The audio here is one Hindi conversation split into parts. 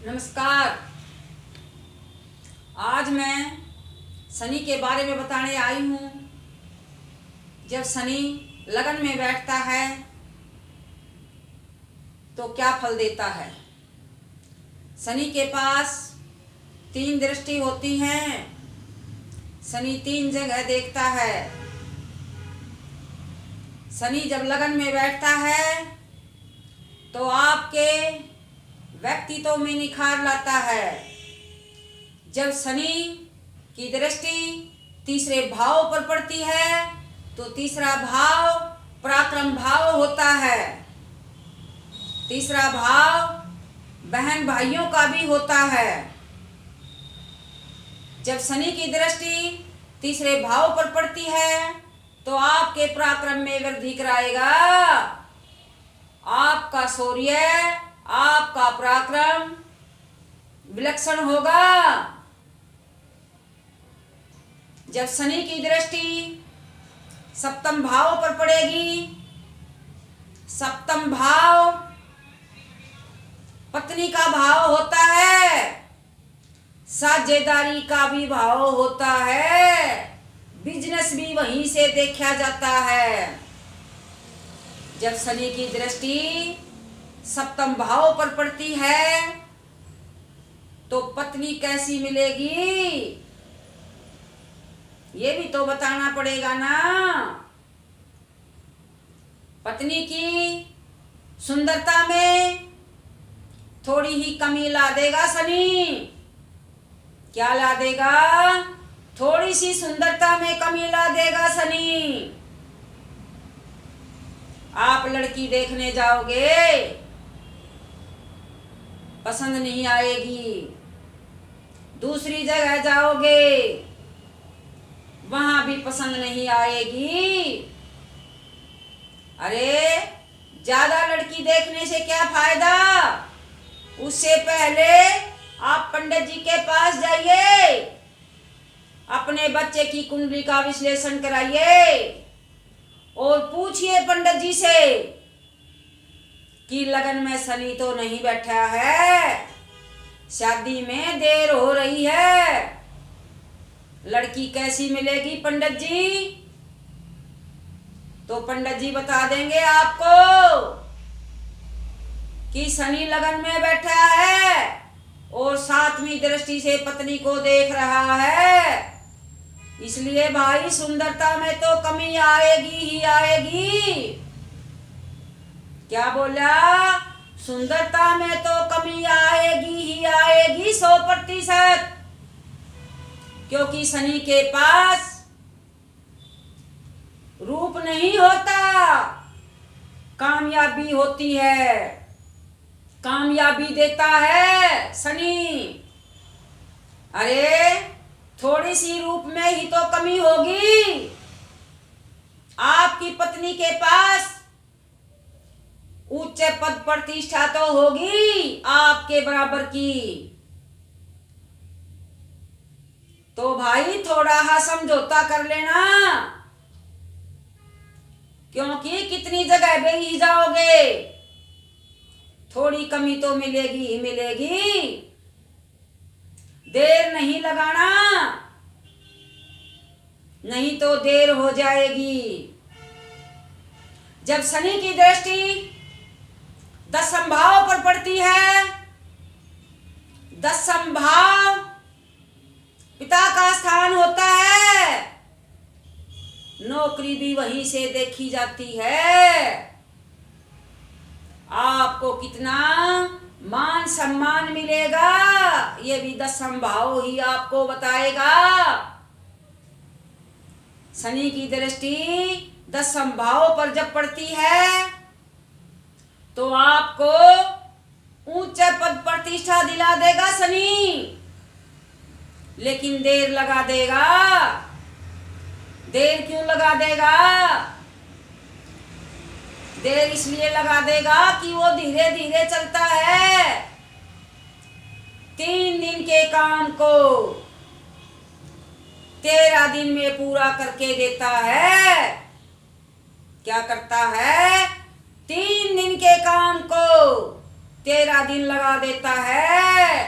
नमस्कार। आज मैं शनि के बारे में बताने आई हूँ। जब शनि लगन में बैठता है तो क्या फल देता है। शनि के पास 3 दृष्टि होती हैं। शनि 3 जगह देखता है। शनि जब लगन में बैठता है तो आपके व्यक्तित्व में निखार लाता है। जब शनि की दृष्टि तीसरे भाव पर पड़ती है तो तीसरा भाव पराक्रम भाव होता है। तीसरा भाव बहन भाइयों का भी होता है। जब शनि की दृष्टि तीसरे भाव पर पड़ती है तो आपके पराक्रम में वृद्धि कराएगा। आपका शौर्य, आपका पराक्रम विलक्षण होगा। जब शनि की दृष्टि सप्तम भाव पर पड़ेगी, सप्तम भाव पत्नी का भाव होता है, साझेदारी का भी भाव होता है, बिजनेस भी वहीं से देखा जाता है। जब शनि की दृष्टि सप्तम भाव पर पड़ती है तो पत्नी कैसी मिलेगी ये भी तो बताना पड़ेगा ना। पत्नी की सुंदरता में थोड़ी ही कमी ला देगा शनि। क्या ला देगा? थोड़ी सी सुंदरता में कमी ला देगा शनि। आप लड़की देखने जाओगे, पसंद नहीं आएगी। दूसरी जगह जाओगे, वहां भी पसंद नहीं आएगी। अरे ज्यादा लड़की देखने से क्या फायदा? उससे पहले आप पंडित जी के पास जाइए, अपने बच्चे की कुंडली का विश्लेषण कराइए और पूछिए पंडित जी से कि लगन में शनि तो नहीं बैठा है, शादी में देर हो रही है, लड़की कैसी मिलेगी पंडित जी? तो पंडित जी बता देंगे आपको कि शनि लगन में बैठा है और 7वीं दृष्टि से पत्नी को देख रहा है। इसलिए भाई सुंदरता में तो कमी आएगी ही आएगी। क्या बोला? सुंदरता में तो कमी आएगी ही आएगी 100%। क्योंकि शनि के पास रूप नहीं होता, कामयाबी होती है, कामयाबी देता है शनि। अरे थोड़ी सी रूप में ही तो कमी होगी। आपकी पत्नी के पास उच्च पद प्रतिष्ठा तो होगी आपके बराबर की। तो भाई थोड़ा हा समझौता कर लेना, क्योंकि कितनी जगह पे ही जाओगे, थोड़ी कमी तो मिलेगी ही मिलेगी। देर नहीं लगाना, नहीं तो देर हो जाएगी। जब शनि की दृष्टि 10म भाव पर पड़ती है, 10म भाव पिता का स्थान होता है, नौकरी भी वहीं से देखी जाती है। आपको कितना मान सम्मान मिलेगा ये भी 10म भाव ही आपको बताएगा। शनि की दृष्टि 10म भाव पर जब पड़ती है तो आपको ऊंचे पद प्रतिष्ठा दिला देगा शनि, लेकिन देर लगा देगा। देर क्यों लगा देगा? देर इसलिए लगा देगा कि वो धीरे धीरे चलता है। 3 दिन के काम को 13 दिन में पूरा करके देता है। क्या करता है? 3 दिन के काम को 13 दिन लगा देता है।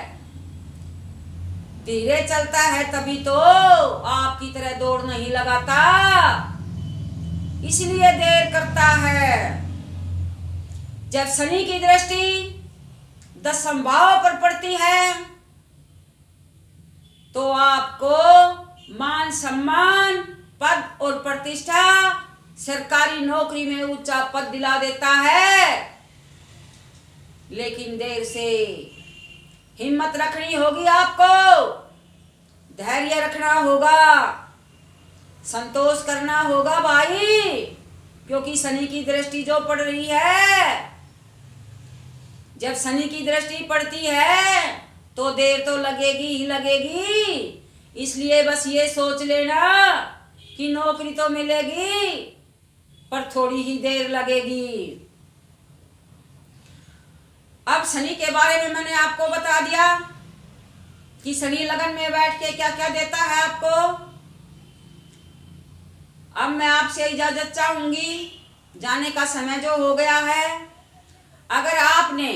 धीरे चलता है तभी तो आपकी तरह दौड़ नहीं लगाता, इसलिए देर करता है। जब शनि की दृष्टि 10 भाव पर पड़ती है तो आपको मान सम्मान, पद और प्रतिष्ठा, सरकारी नौकरी में ऊंचा पद दिला देता है। लेकिन देर से हिम्मत रखनी होगी, आपको धैर्य रखना होगा, संतोष करना होगा भाई, क्योंकि शनि की दृष्टि जो पड़ रही है, जब शनि की दृष्टि पड़ती है तो देर तो लगेगी ही लगेगी। इसलिए बस ये सोच लेना कि नौकरी तो मिलेगी पर थोड़ी ही देर लगेगी। अब शनि के बारे में मैंने आपको बता दिया कि शनि लगन में बैठ के क्या क्या देता है आपको। अब मैं आपसे इजाजत चाहूंगी, जाने का समय जो हो गया है। अगर आपने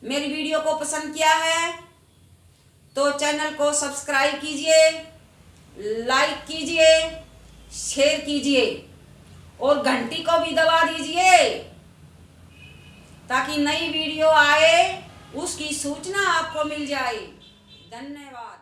मेरी वीडियो को पसंद किया है तो चैनल को सब्सक्राइब कीजिए, लाइक कीजिए, शेयर कीजिए और घंटी को भी दबा दीजिए ताकि नई वीडियो आए उसकी सूचना आपको मिल जाए। धन्यवाद।